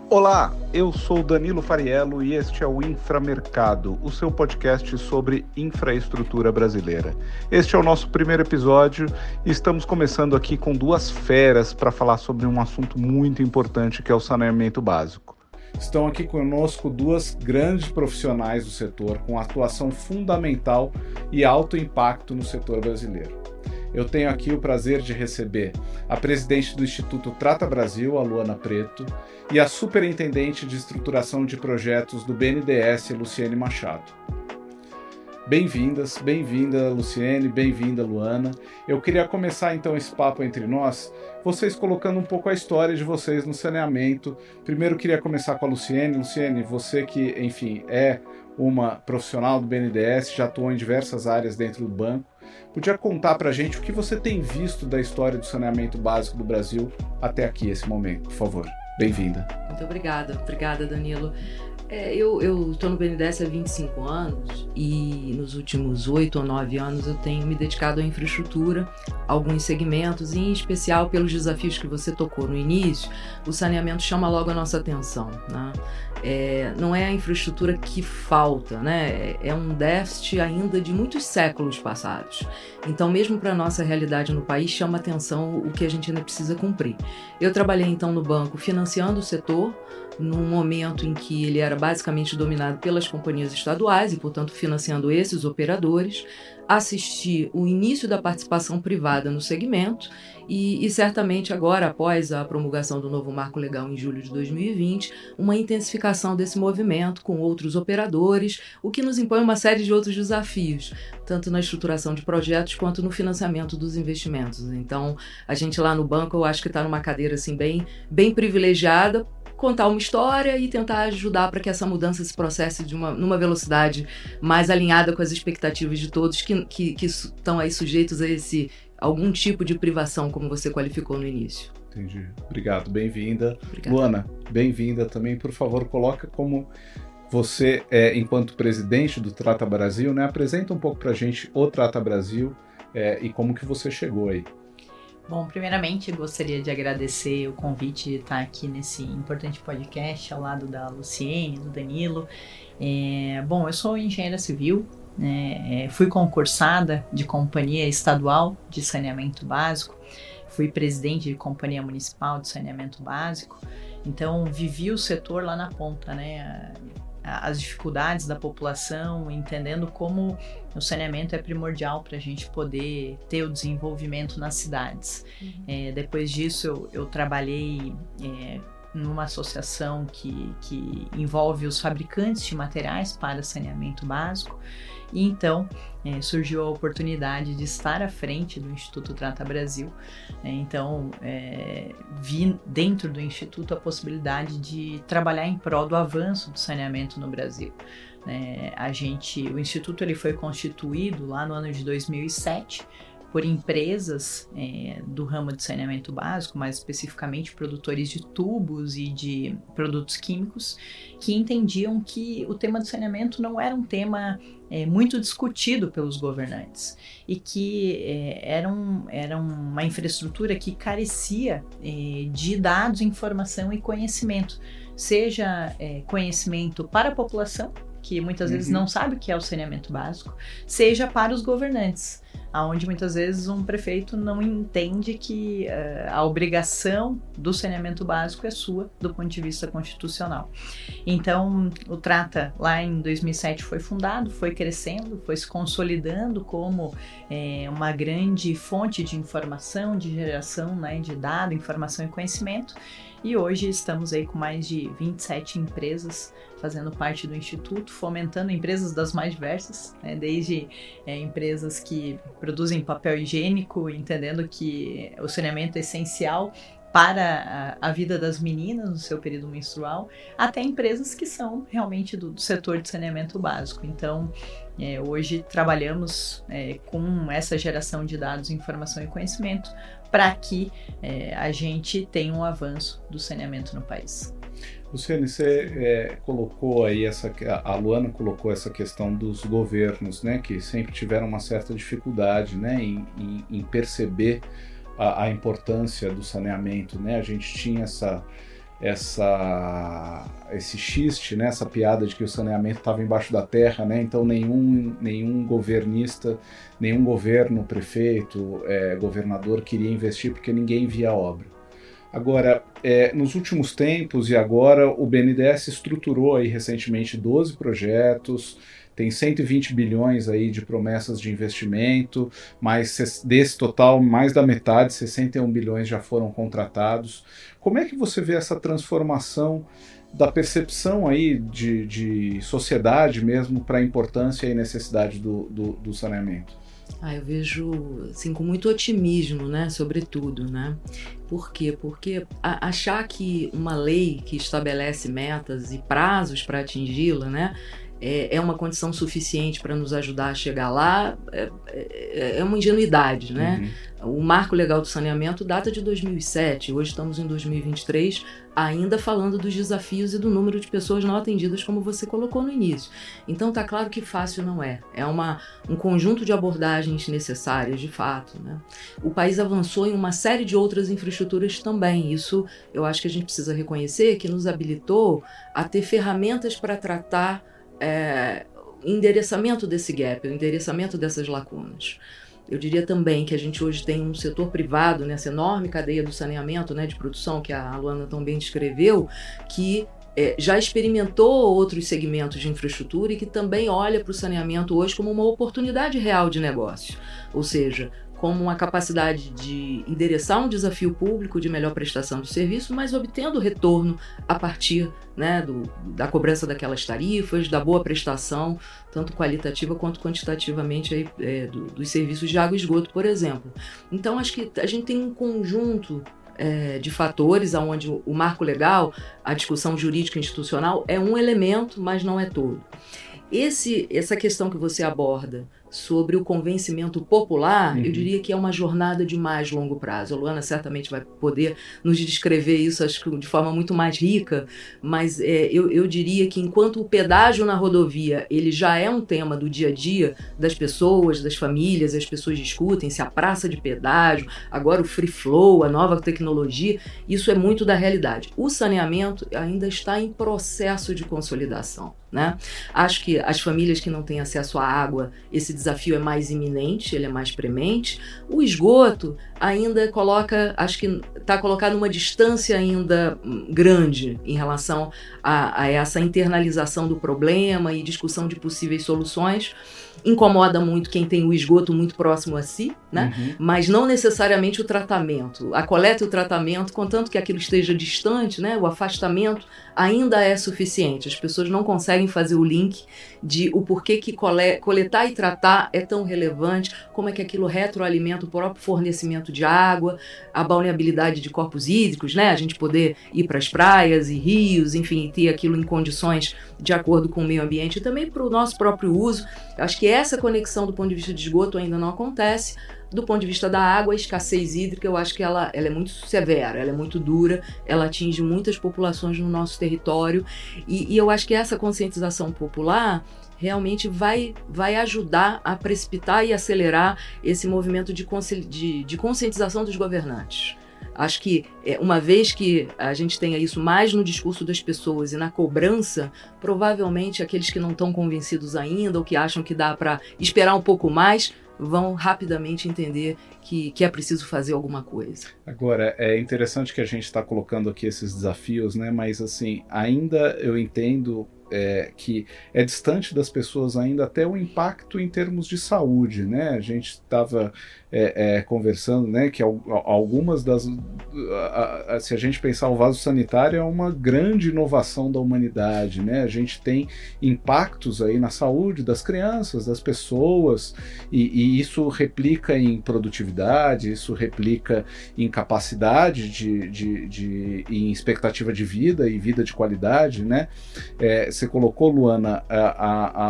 Olá, eu sou Danilo Fariello e este é o Inframercado, o seu podcast sobre infraestrutura brasileira. Este é o nosso primeiro episódio e estamos começando aqui com duas feras para falar sobre um assunto muito importante que é o saneamento básico. Estão aqui conosco duas grandes profissionais do setor com atuação fundamental e alto impacto no setor brasileiro. Eu tenho aqui o prazer de receber a presidente do Instituto Trata Brasil, a Luana Preto, e a superintendente de estruturação de projetos do BNDES, Luciene Machado. Bem-vindas, bem-vinda Luciene, bem-vinda Luana. Eu queria começar então esse papo entre nós, vocês colocando um pouco a história de vocês no saneamento. Primeiro queria começar com a Luciene. Luciene, você que, enfim, é uma profissional do BNDES, já atuou em diversas áreas dentro do banco. Podia contar pra gente o que você tem visto da história do saneamento básico do Brasil até aqui, esse momento, por favor. Bem-vinda. Muito obrigada Danilo. Eu estou no BNDES há 25 anos e nos últimos 8 ou 9 anos eu tenho me dedicado à infraestrutura, alguns segmentos, e em especial pelos desafios que você tocou no início, o saneamento chama logo a nossa atenção, né? Não é a infraestrutura que falta, né? É um déficit ainda de muitos séculos passados. Então, mesmo para a nossa realidade no país, chama atenção o que a gente ainda precisa cumprir. Eu trabalhei então no banco financiando o setor, num momento em que ele era basicamente dominado pelas companhias estaduais e, portanto, financiando esses operadores, assisti o início da participação privada no segmento e certamente agora, após a promulgação do novo marco legal em julho de 2020, uma intensificação desse movimento com outros operadores, o que nos impõe uma série de outros desafios, tanto na estruturação de projetos quanto no financiamento dos investimentos. Então, a gente lá no banco, eu acho que está numa cadeira assim, bem privilegiada, contar uma história e tentar ajudar para que essa mudança se processe numa velocidade mais alinhada com as expectativas de todos que estão aí sujeitos a algum tipo de privação, como você qualificou no início. Entendi. Obrigado, bem-vinda. Obrigada. Luana, bem-vinda também. Por favor, coloca como você, enquanto presidente do Trata Brasil, né, apresenta um pouco para a gente o Trata Brasil e como que você chegou aí. Bom, primeiramente gostaria de agradecer o convite de estar aqui nesse importante podcast ao lado da Luciene, do Danilo. Bom, eu sou engenheira civil, fui concursada de companhia estadual de saneamento básico, fui presidente de companhia municipal de saneamento básico, então vivi o setor lá na ponta, né? As dificuldades da população, entendendo como o saneamento é primordial para a gente poder ter o desenvolvimento nas cidades. Depois disso, eu trabalhei numa associação que envolve os fabricantes de materiais para saneamento básico, e então surgiu a oportunidade de estar à frente do Instituto Trata Brasil. Então, vi dentro do Instituto a possibilidade de trabalhar em prol do avanço do saneamento no Brasil. O Instituto ele foi constituído lá no ano de 2007 por empresas do ramo de saneamento básico, mais especificamente produtores de tubos e de produtos químicos, que entendiam que o tema do saneamento não era um tema muito discutido pelos governantes e que era uma infraestrutura que carecia de dados, informação e conhecimento, seja conhecimento para a população, que muitas vezes não sabe o que é o saneamento básico, seja para os governantes, onde muitas vezes um prefeito não entende que a obrigação do saneamento básico é sua, do ponto de vista constitucional. Então, o Trata, lá em 2007, foi fundado, foi crescendo, foi se consolidando como uma grande fonte de informação, de geração, né, de dado, informação e conhecimento. E hoje estamos aí com mais de 27 empresas fazendo parte do Instituto, fomentando empresas das mais diversas, né, desde empresas que produzem papel higiênico, entendendo que o saneamento é essencial para a vida das meninas no seu período menstrual, até empresas que são realmente do setor de saneamento básico. Então, hoje trabalhamos com essa geração de dados, informação e conhecimento para que a gente tenha um avanço do saneamento no país. Luciene, você colocou aí a Luana colocou essa questão dos governos, né, que sempre tiveram uma certa dificuldade, né, em perceber a importância do saneamento, né? A gente tinha esse xiste, né, essa piada de que o saneamento estava embaixo da terra, né, então nenhum governista, nenhum governo, prefeito, governador queria investir porque ninguém via a obra. Agora, nos últimos tempos e agora, o BNDES estruturou aí recentemente 12 projetos, tem 120 bilhões aí de promessas de investimento, mas desse total, mais da metade, 61 bilhões já foram contratados. Como é que você vê essa transformação da percepção aí de sociedade mesmo para a importância e necessidade do saneamento? Eu vejo assim, com muito otimismo, né, sobretudo, né? Por quê? Porque achar que uma lei que estabelece metas e prazos para atingi-la, né, é uma condição suficiente para nos ajudar a chegar lá, é uma ingenuidade, né? O Marco Legal do Saneamento data de 2007, hoje estamos em 2023, ainda falando dos desafios e do número de pessoas não atendidas, como você colocou no início. Então tá claro que fácil não é. É um conjunto de abordagens necessárias, de fato, né? O país avançou em uma série de outras infraestruturas também. Isso eu acho que a gente precisa reconhecer, que nos habilitou a ter ferramentas para tratar endereçamento desse gap, o endereçamento dessas lacunas. Eu diria também que a gente hoje tem um setor privado nessa enorme cadeia do saneamento, né, de produção, que a Luana tão bem descreveu, que já experimentou outros segmentos de infraestrutura e que também olha para o saneamento hoje como uma oportunidade real de negócio. Ou seja, como uma capacidade de endereçar um desafio público de melhor prestação de serviço, mas obtendo retorno a partir, né, da cobrança daquelas tarifas, da boa prestação, tanto qualitativa quanto quantitativamente dos serviços de água e esgoto, por exemplo. Então, acho que a gente tem um conjunto de fatores onde o marco legal, a discussão jurídica institucional, é um elemento, mas não é todo. Essa questão que você aborda sobre o convencimento popular, eu diria que é uma jornada de mais longo prazo. A Luana certamente vai poder nos descrever isso, acho que de forma muito mais rica, mas eu diria que enquanto o pedágio na rodovia ele já é um tema do dia a dia das pessoas, das famílias, as pessoas discutem se a praça de pedágio, agora o free flow, a nova tecnologia, isso é muito da realidade. O saneamento ainda está em processo de consolidação, né? Acho que as famílias que não têm acesso à água, esse desafio é mais iminente, ele é mais premente. O esgoto ainda acho que está colocado numa distância ainda grande em relação a essa internalização do problema e discussão de possíveis soluções. Incomoda muito quem tem o esgoto muito próximo a si, né? Mas não necessariamente o tratamento. A coleta e o tratamento, contanto que aquilo esteja distante, né? O afastamento ainda é suficiente. As pessoas não conseguem fazer o link de o porquê que coletar e tratar é tão relevante, como é que aquilo retroalimenta o próprio fornecimento de água, a balneabilidade de corpos hídricos, né? A gente poder ir para as praias e rios, enfim, ter aquilo em condições de acordo com o meio ambiente e também para o nosso próprio uso. Eu acho que essa conexão do ponto de vista de esgoto ainda não acontece. Do ponto de vista da água, a escassez hídrica, eu acho que ela é muito severa, ela é muito dura, ela atinge muitas populações no nosso território e eu acho que essa conscientização popular realmente vai ajudar a precipitar e acelerar esse movimento de conscientização dos governantes. Acho que, uma vez que a gente tenha isso mais no discurso das pessoas e na cobrança, provavelmente aqueles que não estão convencidos ainda ou que acham que dá para esperar um pouco mais, vão rapidamente entender que é preciso fazer alguma coisa. Agora, é interessante que a gente está colocando aqui esses desafios, né? Mas, assim, ainda eu entendo que é distante das pessoas ainda até o impacto em termos de saúde, né? A gente estava conversando, né, que algumas se a gente pensar o vaso sanitário é uma grande inovação da humanidade, né? A gente tem impactos aí na saúde das crianças, das pessoas, e isso replica em produtividade, isso replica em capacidade em expectativa de vida e vida de qualidade, né? Você colocou, Luana,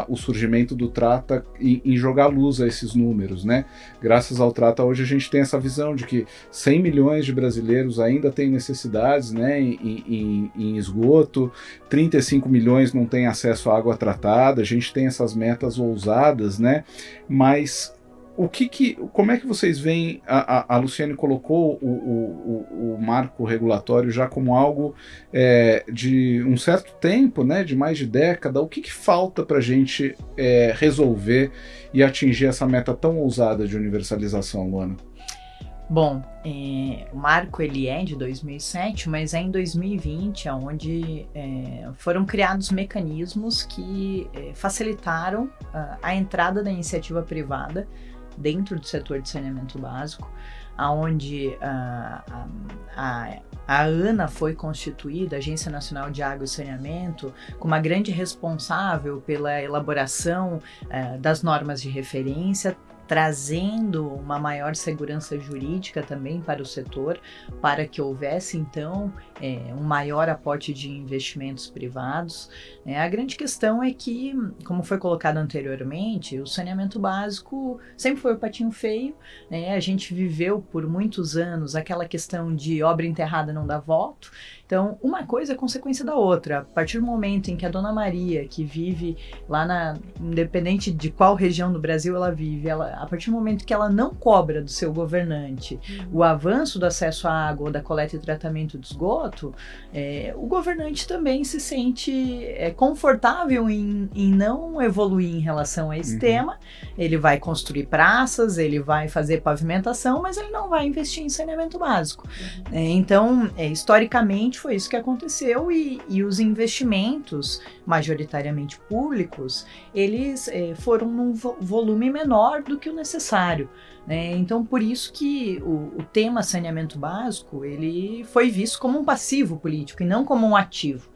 o surgimento do Trata em jogar luz a esses números, né? Graças ao Trata, hoje a gente tem essa visão de que 100 milhões de brasileiros ainda têm necessidades, né, em esgoto, 35 milhões não têm acesso à água tratada, a gente tem essas metas ousadas, né? Mas Como é que vocês veem, a Luciene colocou o marco regulatório já como algo de um certo tempo, né, de mais de década. O que falta para a gente resolver e atingir essa meta tão ousada de universalização, Luana? Bom, o marco ele é de 2007, mas é em 2020 onde foram criados mecanismos que facilitaram a entrada da iniciativa privada dentro do setor de saneamento básico, onde a ANA foi constituída, Agência Nacional de Água e Saneamento, como uma grande responsável pela elaboração das normas de referência, trazendo uma maior segurança jurídica também para o setor, para que houvesse, então, um maior aporte de investimentos privados. A grande questão é que, como foi colocado anteriormente, o saneamento básico sempre foi o patinho feio, a gente viveu por muitos anos aquela questão de obra enterrada não dá voto. Então, uma coisa é consequência da outra. A partir do momento em que a Dona Maria, que vive lá independente de qual região do Brasil ela vive, a partir do momento que ela não cobra do seu governante o avanço do acesso à água ou da coleta e tratamento de esgoto, o governante também se sente confortável em não evoluir em relação a esse tema. Ele vai construir praças, ele vai fazer pavimentação, mas ele não vai investir em saneamento básico. Então, historicamente, foi isso que aconteceu e os investimentos, majoritariamente públicos, eles foram num volume menor do que o necessário. Então, por isso que o tema saneamento básico ele foi visto como um passivo político e não como um ativo.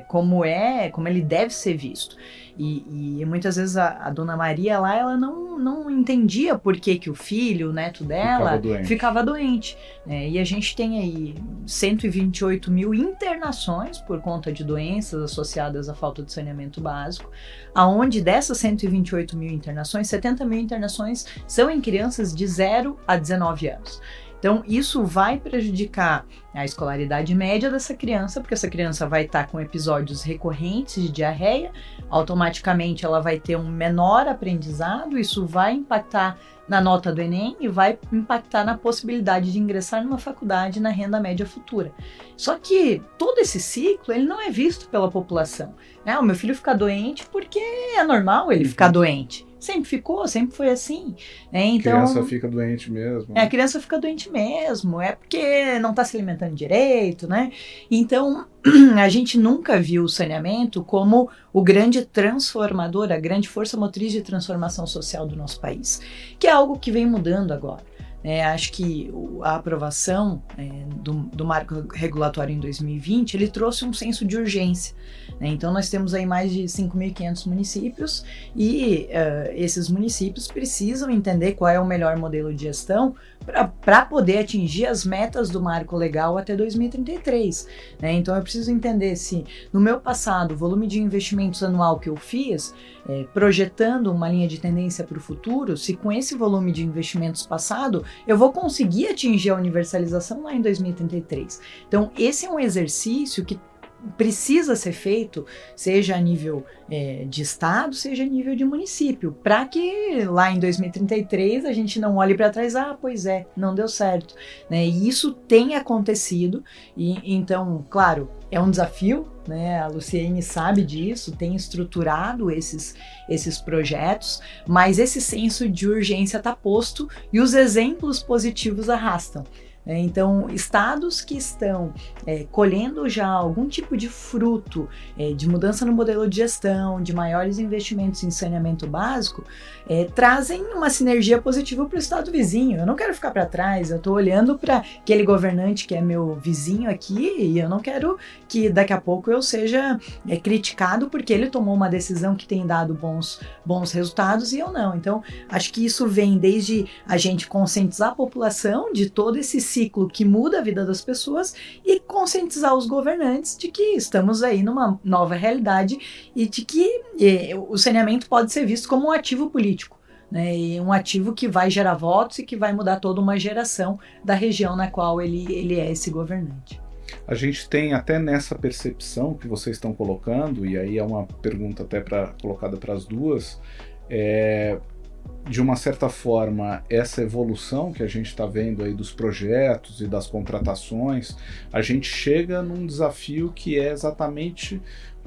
Como ele deve ser visto. E muitas vezes a Dona Maria lá, ela não entendia por que o filho, o neto dela, ficava doente. E a gente tem aí 128 mil internações por conta de doenças associadas à falta de saneamento básico, aonde dessas 128 mil internações, 70 mil internações são em crianças de 0 a 19 anos. Então, isso vai prejudicar a escolaridade média dessa criança, porque essa criança vai estar com episódios recorrentes de diarreia, automaticamente ela vai ter um menor aprendizado, isso vai impactar na nota do Enem e vai impactar na possibilidade de ingressar numa faculdade na renda média futura. Só que todo esse ciclo, ele não é visto pela população. O meu filho fica doente porque é normal ele ficar doente. Sempre ficou, sempre foi assim. Então, a criança fica doente mesmo. A criança fica doente mesmo, é porque não está se alimentando direito, né? Então, a gente nunca viu o saneamento como o grande transformador, a grande força motriz de transformação social do nosso país, que é algo que vem mudando agora. Acho que a aprovação do marco regulatório em 2020, ele trouxe um senso de urgência. Então, nós temos aí mais de 5.500 municípios e esses municípios precisam entender qual é o melhor modelo de gestão para poder atingir as metas do marco legal até 2033. Então, eu preciso entender se, no meu passado, o volume de investimentos anual que eu fiz, projetando uma linha de tendência para o futuro, se com esse volume de investimentos passado, eu vou conseguir atingir a universalização lá em 2033. Então, esse é um exercício que precisa ser feito, seja a nível de estado, seja a nível de município, para que lá em 2033 a gente não olhe para trás, pois não deu certo. E isso tem acontecido, e então, claro, é um desafio, a Luciene sabe disso, tem estruturado esses projetos, mas esse senso de urgência está posto e os exemplos positivos arrastam. Então, estados que estão colhendo já algum tipo de fruto de mudança no modelo de gestão, de maiores investimentos em saneamento básico, trazem uma sinergia positiva para o estado vizinho. Eu não quero ficar para trás, eu estou olhando para aquele governante que é meu vizinho aqui e eu não quero que daqui a pouco eu seja criticado porque ele tomou uma decisão que tem dado bons resultados e eu não. Então, acho que isso vem desde a gente conscientizar a população de todo esse ciclo que muda a vida das pessoas e conscientizar os governantes de que estamos aí numa nova realidade e de que o saneamento pode ser visto como um ativo político, e um ativo que vai gerar votos e que vai mudar toda uma geração da região na qual ele é esse governante. A gente tem até nessa percepção que vocês estão colocando, e aí é uma pergunta até colocada para as duas, de uma certa forma, essa evolução que a gente está vendo aí dos projetos e das contratações, a gente chega num desafio que é exatamente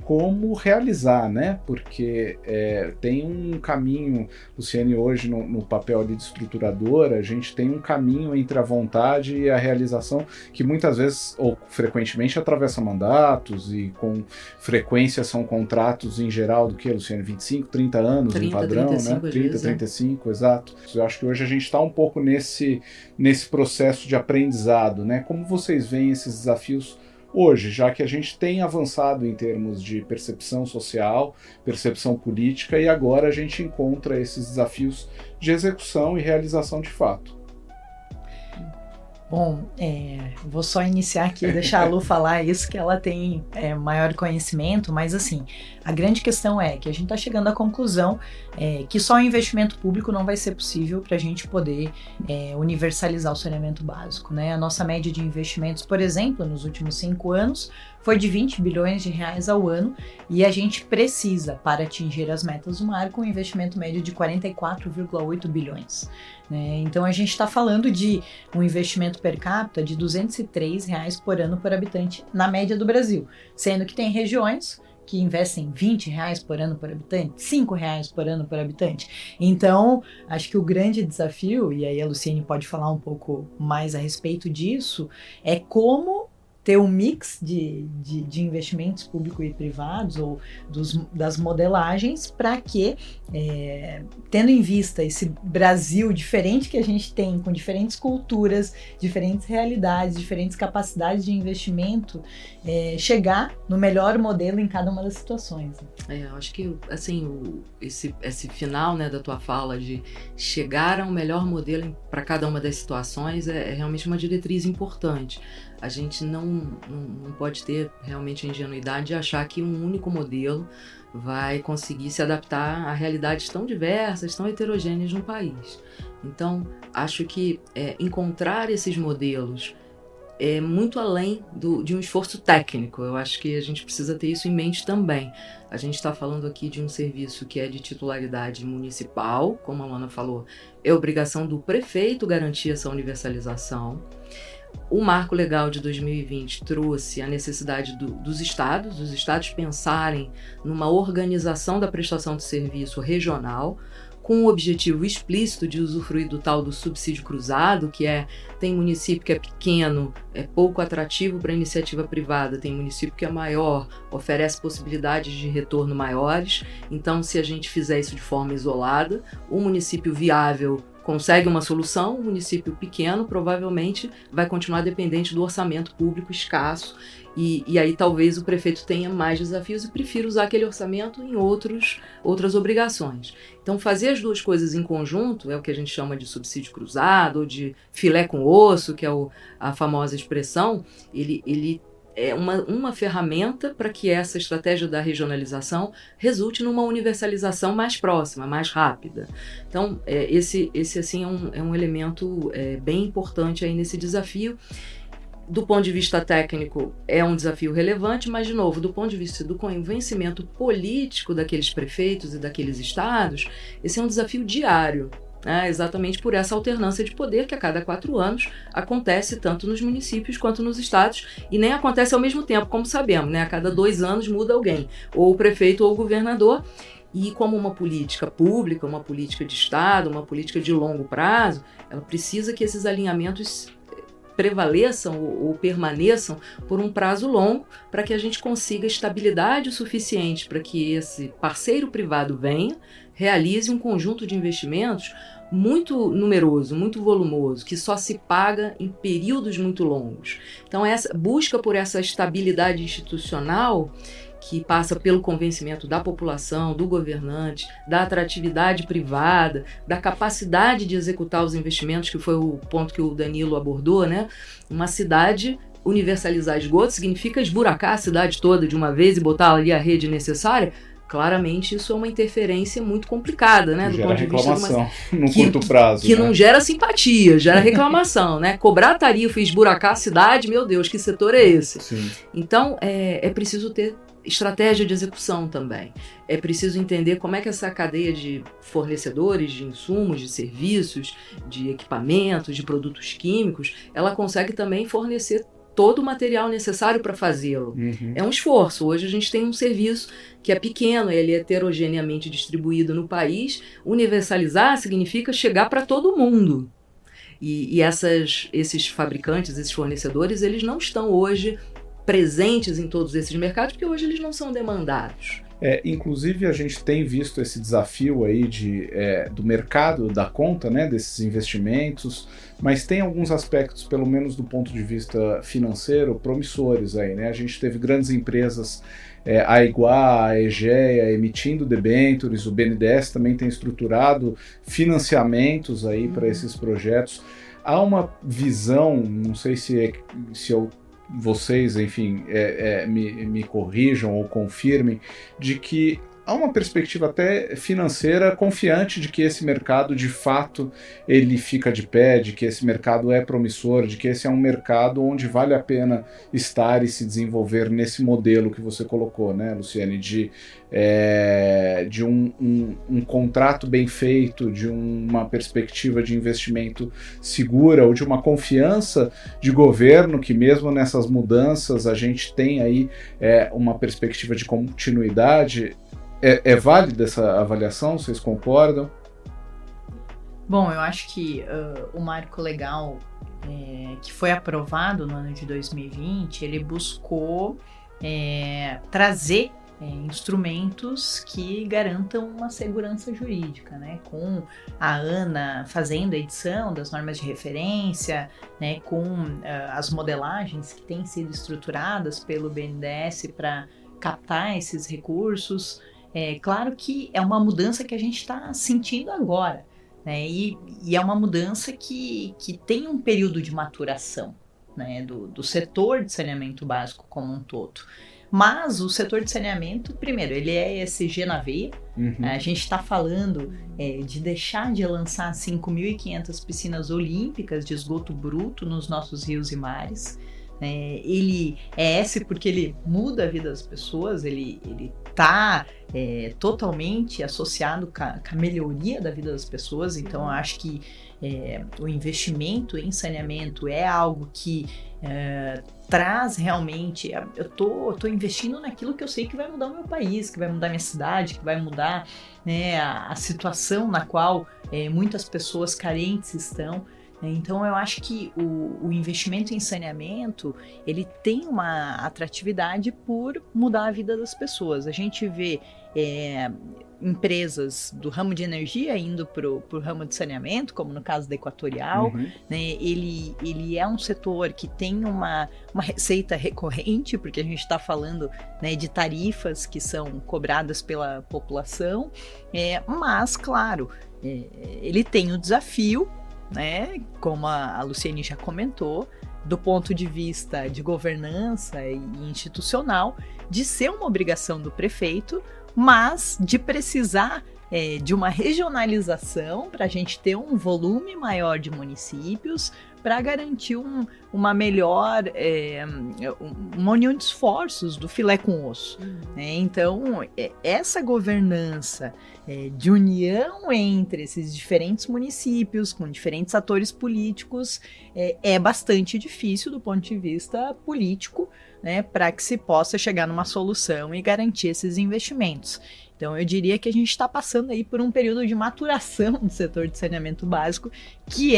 como realizar, né? Porque tem um caminho, Luciane, hoje no papel ali de estruturadora, a gente tem um caminho entre a vontade e a realização que muitas vezes, ou frequentemente, atravessa mandatos e com frequência são contratos em geral do que, Luciane? 25, 30 anos 30, em padrão, 35, né? 30, 35, exato. Eu acho que hoje a gente está um pouco nesse processo de aprendizado, né? Como vocês veem esses desafios hoje, já que a gente tem avançado em termos de percepção social, percepção política, e agora a gente encontra esses desafios de execução e realização de fato. Bom, vou só iniciar aqui, deixar a Lu falar isso, que ela tem maior conhecimento, mas assim, a grande questão é que a gente está chegando à conclusão que só o investimento público não vai ser possível para a gente poder universalizar o saneamento básico, né? A nossa média de investimentos, por exemplo, nos últimos 5 anos, foi de 20 bilhões de reais ao ano, e a gente precisa, para atingir as metas do marco, um investimento médio de 44,8 bilhões. Né? Então a gente está falando de um investimento per capita de R$ 203 reais por ano por habitante na média do Brasil, sendo que tem regiões que investem R$20 por ano por habitante, R$5 por ano por habitante. Então, acho que o grande desafio, e aí a Luciane pode falar um pouco mais a respeito disso, é como ter um mix de investimentos públicos e privados, ou das modelagens, para que, tendo em vista esse Brasil diferente que a gente tem, com diferentes culturas, diferentes realidades, diferentes capacidades de investimento, chegar no melhor modelo em cada uma das situações. Eu acho que assim, esse final, né, da tua fala de chegar a um melhor modelo para cada uma das situações é realmente uma diretriz importante. A gente não pode ter realmente a ingenuidade de achar que um único modelo vai conseguir se adaptar a realidades tão diversas, tão heterogêneas no país. Então, acho que encontrar esses modelos é muito além de um esforço técnico. Eu acho que a gente precisa ter isso em mente também. A gente está falando aqui de um serviço que é de titularidade municipal, como a Luana falou, é obrigação do prefeito garantir essa universalização. O Marco Legal de 2020 trouxe a necessidade dos estados pensarem numa organização da prestação de serviço regional, com o objetivo explícito de usufruir do tal do subsídio cruzado, que tem município que é pequeno, é pouco atrativo para a iniciativa privada, tem município que é maior, oferece possibilidades de retorno maiores. Então, se a gente fizer isso de forma isolada, o município viável consegue uma solução, o município pequeno provavelmente vai continuar dependente do orçamento público escasso, e aí talvez o prefeito tenha mais desafios e prefira usar aquele orçamento em outras obrigações. Então, fazer as duas coisas em conjunto é o que a gente chama de subsídio cruzado, ou de filé com osso, que é a famosa expressão. Ele é uma ferramenta para que essa estratégia da regionalização resulte numa universalização mais próxima, mais rápida. Então, esse assim, é um elemento bem importante aí nesse desafio. Do ponto de vista técnico, é um desafio relevante, mas, de novo, do ponto de vista do convencimento político daqueles prefeitos e daqueles estados, esse é um desafio diário. Exatamente por essa alternância de poder que a cada 4 anos acontece tanto nos municípios quanto nos estados, e nem acontece ao mesmo tempo, como sabemos, né? A cada 2 anos muda alguém, ou o prefeito ou o governador, e como uma política pública, uma política de estado, uma política de longo prazo, ela precisa que esses alinhamentos prevaleçam ou permaneçam por um prazo longo, para que a gente consiga estabilidade o suficiente para que esse parceiro privado venha, realize um conjunto de investimentos muito numeroso, muito volumoso, que só se paga em períodos muito longos. Então, essa busca por essa estabilidade institucional, que passa pelo convencimento da população, do governante, da atratividade privada, da capacidade de executar os investimentos, que foi o ponto que o Danilo abordou, né? Uma cidade universalizar esgoto significa esburacar a cidade toda de uma vez e botar ali a rede necessária. Claramente, isso é uma interferência muito complicada, né? Do gera ponto de vista reclamação no curto prazo. Que não gera simpatia, gera reclamação, né? Cobrar tarifa e esburacar a cidade, meu Deus, que setor é esse? Sim. Então, é preciso ter estratégia de execução também. É preciso entender como é que essa cadeia de fornecedores de insumos, de serviços, de equipamentos, de produtos químicos, ela consegue também fornecer todo o material necessário para fazê-lo. É um esforço. Hoje a gente tem um serviço que é pequeno, ele é heterogeneamente distribuído no país. Universalizar significa chegar para todo mundo. E esses fabricantes, esses fornecedores, eles não estão hoje presentes em todos esses mercados, porque hoje eles não são demandados. Inclusive a gente tem visto esse desafio aí do mercado dar conta, né, desses investimentos, mas tem alguns aspectos, pelo menos do ponto de vista financeiro, promissores aí, né? A gente teve grandes empresas, a Iguá, a Egea, emitindo debêntures, o BNDES também tem estruturado financiamentos aí para esses projetos. Há uma visão, não sei se vocês, enfim, me corrijam ou confirmem, de que há uma perspectiva até financeira confiante de que esse mercado, de fato, ele fica de pé, de que esse mercado é promissor, de que esse é um mercado onde vale a pena estar e se desenvolver nesse modelo que você colocou, né, Luciane, de um contrato bem feito, de uma perspectiva de investimento segura ou de uma confiança de governo que mesmo nessas mudanças a gente tem aí uma perspectiva de continuidade. É válida essa avaliação? Vocês concordam? Bom, eu acho que o marco legal que foi aprovado no ano de 2020, ele buscou trazer instrumentos que garantam uma segurança jurídica, né? Com a ANA fazendo a edição das normas de referência, né? Com as modelagens que têm sido estruturadas pelo BNDES para captar esses recursos. Claro que é uma mudança que a gente está sentindo agora, né? E é uma mudança que tem um período de maturação, né? Do setor de saneamento básico como um todo. Mas o setor de saneamento, primeiro, ele é ESG na veia. A gente está falando de deixar de lançar 5.500 piscinas olímpicas de esgoto bruto nos nossos rios e mares. Ele é esse porque ele muda a vida das pessoas, ele está totalmente associado com a melhoria da vida das pessoas. Então eu acho que o investimento em saneamento é algo que traz realmente, eu tô investindo naquilo que eu sei que vai mudar o meu país, que vai mudar a minha cidade, que vai mudar, né, a situação na qual muitas pessoas carentes estão. Então eu acho que o investimento em saneamento, ele tem uma atratividade por mudar a vida das pessoas. A gente vê empresas do ramo de energia indo pro ramo de saneamento, como no caso da Equatorial, né? Ele é um setor que tem uma receita recorrente, porque a gente está falando, né, de tarifas que são cobradas pela população, mas, claro, ele tem o desafio, né, como a Luciane já comentou, do ponto de vista de governança e institucional, de ser uma obrigação do prefeito, mas de precisar de uma regionalização para a gente ter um volume maior de municípios, para garantir uma melhor, uma união de esforços do filé com osso. Então, essa governança de união entre esses diferentes municípios, com diferentes atores políticos, é bastante difícil do ponto de vista político, né, para que se possa chegar numa solução e garantir esses investimentos. Então, eu diria que a gente está passando aí por um período de maturação do setor de saneamento básico, que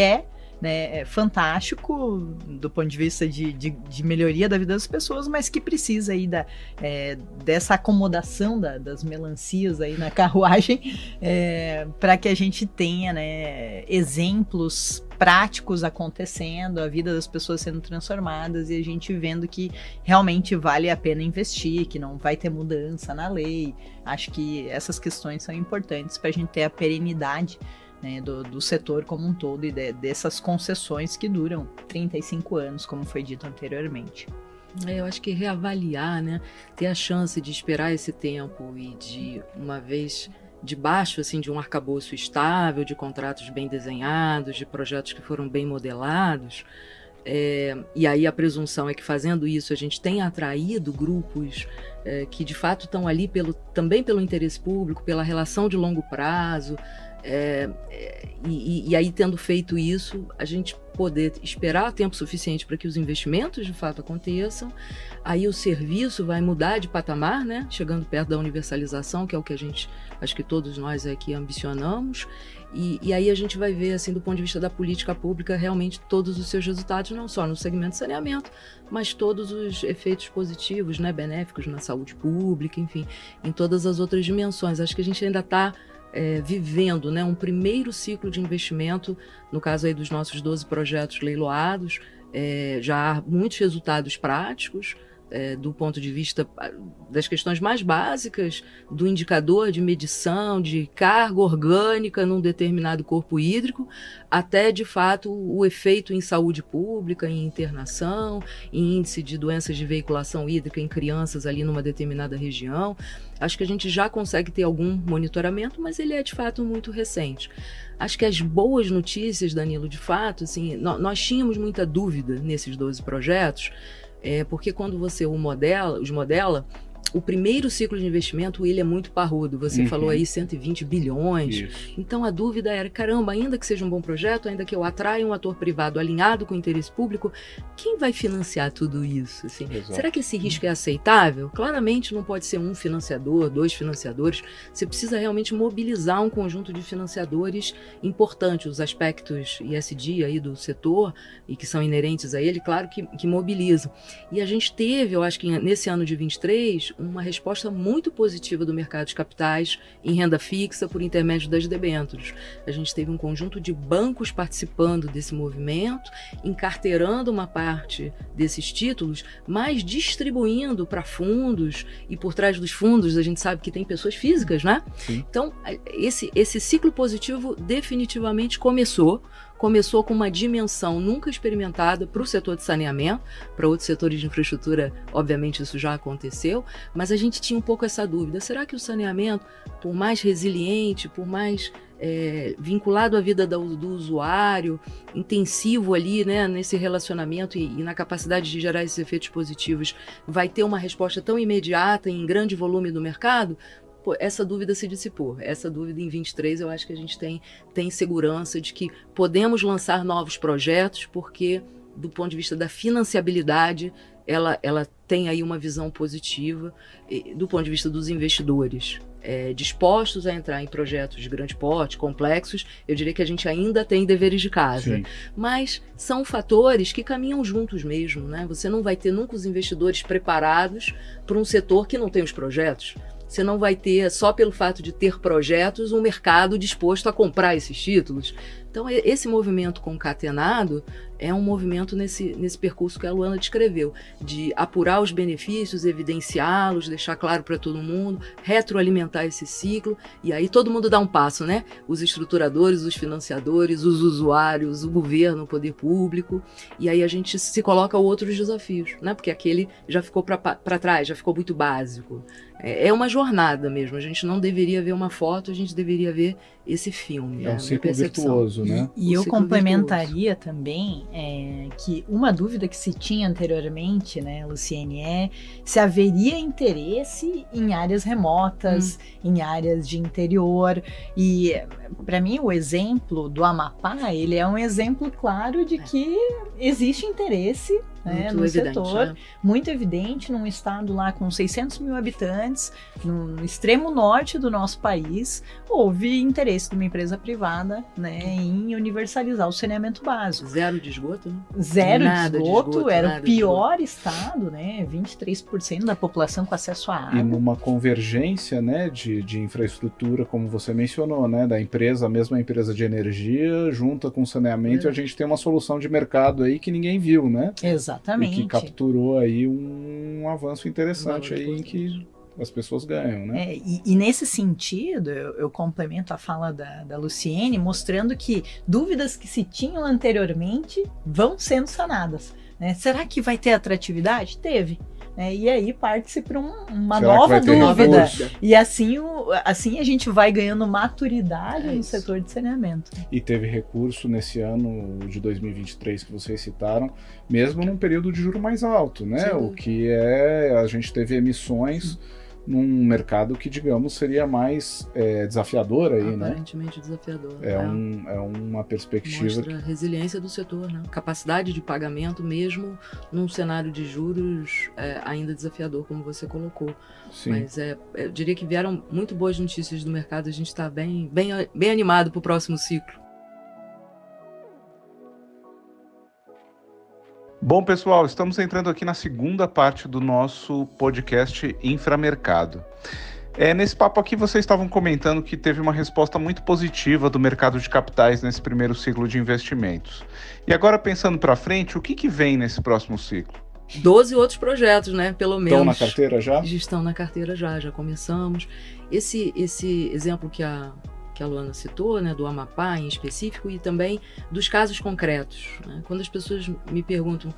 né, fantástico do ponto de vista de melhoria da vida das pessoas, mas que precisa aí dessa acomodação das melancias aí na carruagem, para que a gente tenha, né, exemplos práticos acontecendo, a vida das pessoas sendo transformadas e a gente vendo que realmente vale a pena investir, que não vai ter mudança na lei. Acho que essas questões são importantes para a gente ter a perenidade, né, do setor como um todo e dessas concessões que duram 35 anos, como foi dito anteriormente. Eu acho que reavaliar, né, ter a chance de esperar esse tempo e de, uma vez debaixo assim, de um arcabouço estável, de contratos bem desenhados, de projetos que foram bem modelados, E aí a presunção é que fazendo isso a gente tem atraído grupos que de fato estão ali também pelo interesse público, pela relação de longo prazo, e aí tendo feito isso, a gente poder esperar tempo suficiente para que os investimentos de fato aconteçam, aí o serviço vai mudar de patamar, né? Chegando perto da universalização, que é o que acho que todos nós aqui ambicionamos, e aí a gente vai ver, assim, do ponto de vista da política pública, realmente todos os seus resultados, não só no segmento de saneamento, mas todos os efeitos positivos, né, benéficos na saúde pública, enfim, em todas as outras dimensões. Acho que a gente ainda está vivendo, né, um primeiro ciclo de investimento, no caso aí dos nossos 12 projetos leiloados, já há muitos resultados práticos, do ponto de vista das questões mais básicas, do indicador de medição de carga orgânica num determinado corpo hídrico, até, de fato, o efeito em saúde pública, em internação, em índice de doenças de veiculação hídrica em crianças ali numa determinada região. Acho que a gente já consegue ter algum monitoramento, mas ele é, de fato, muito recente. Acho que as boas notícias, Danilo, de fato, assim, nós tínhamos muita dúvida nesses 12 projetos, porque quando você os modela, o primeiro ciclo de investimento, ele é muito parrudo. Você falou aí 120 bilhões. Isso. Então a dúvida era, caramba, ainda que seja um bom projeto, ainda que eu atraia um ator privado alinhado com o interesse público, quem vai financiar tudo isso? Assim? Será que esse risco é aceitável? Claramente não pode ser um financiador, 2 financiadores. Você precisa realmente mobilizar um conjunto de financiadores importantes. Os aspectos ESG aí do setor, e que são inerentes a ele, claro que mobilizam. E a gente teve, eu acho que nesse ano de 23, uma resposta muito positiva do mercado de capitais em renda fixa por intermédio das debêntures. A gente teve um conjunto de bancos participando desse movimento, encarteirando uma parte desses títulos, mas distribuindo para fundos, e por trás dos fundos a gente sabe que tem pessoas físicas, né? Sim. Então, esse ciclo positivo definitivamente começou com uma dimensão nunca experimentada para o setor de saneamento. Para outros setores de infraestrutura, obviamente isso já aconteceu, mas a gente tinha um pouco essa dúvida, será que o saneamento, por mais resiliente, por mais vinculado à vida do usuário, intensivo ali, né, nesse relacionamento e na capacidade de gerar esses efeitos positivos, vai ter uma resposta tão imediata em grande volume do mercado? Essa dúvida se dissipou. Essa dúvida em 23 eu acho que a gente tem segurança de que podemos lançar novos projetos, porque do ponto de vista da financiabilidade ela tem aí uma visão positiva, do ponto de vista dos investidores dispostos a entrar em projetos de grande porte, complexos. Eu diria que a gente ainda tem deveres de casa. Sim. Mas são fatores que caminham juntos mesmo, né? Você não vai ter nunca os investidores preparados para um setor que não tem os projetos. Você não vai ter, só pelo fato de ter projetos, um mercado disposto a comprar esses títulos. Então, esse movimento concatenado é um movimento nesse percurso que a Luana descreveu, de apurar os benefícios, evidenciá-los, deixar claro para todo mundo, retroalimentar esse ciclo, e aí todo mundo dá um passo, né? Os estruturadores, os financiadores, os usuários, o governo, o poder público, e aí a gente se coloca outros desafios, né? Porque aquele já ficou para trás, já ficou muito básico. É uma jornada mesmo, a gente não deveria ver uma foto, a gente deveria ver esse filme. É um ciclo virtuoso, né? E eu complementaria também que uma dúvida que se tinha anteriormente, né, Luciene, se haveria interesse em áreas remotas, em áreas de interior. E para mim o exemplo do Amapá, ele é um exemplo claro de que existe interesse, né, no setor, muito evidente, num estado lá com 600 mil habitantes, no extremo norte do nosso país, houve interesse de uma empresa privada, né, em universalizar o saneamento básico. Zero de esgoto, né? Zero de esgoto, era o pior estado, né, 23% da população com acesso à água. E numa convergência, né, de infraestrutura, como você mencionou, né, da empresa, a mesma empresa de energia, junta com saneamento, a gente tem uma solução de mercado aí que ninguém viu, né? Exatamente. E que capturou aí um avanço interessante aí em que as pessoas ganham, né? E nesse sentido, eu complemento a fala da Luciene, mostrando que dúvidas que se tinham anteriormente vão sendo sanadas, né? Será que vai ter atratividade? Teve. E aí parte-se para uma Será nova que vai ter dúvida. recurso? E assim a gente vai ganhando maturidade no isso. setor de saneamento. E teve recurso nesse ano de 2023 que vocês citaram, mesmo num período de juro mais alto, né? Sim. O que a gente teve emissões num mercado que, digamos, seria mais desafiador aí, né? Aparentemente desafiador. É uma perspectiva. Mostra a resiliência do setor, né? Capacidade de pagamento mesmo num cenário de juros ainda desafiador, como você colocou. Sim. Mas eu diria que vieram muito boas notícias do mercado. A gente está bem animado para o próximo ciclo. Bom, pessoal, estamos entrando aqui na segunda parte do nosso podcast Inframercado. Nesse papo aqui, vocês estavam comentando que teve uma resposta muito positiva do mercado de capitais nesse primeiro ciclo de investimentos. E agora, pensando para frente, o que vem nesse próximo ciclo? 12 outros projetos, né? Pelo menos. Estão na carteira já? Estão na carteira já começamos. Esse exemplo que a Luana citou, né, do Amapá em específico, e também dos casos concretos, né? Quando as pessoas me perguntam,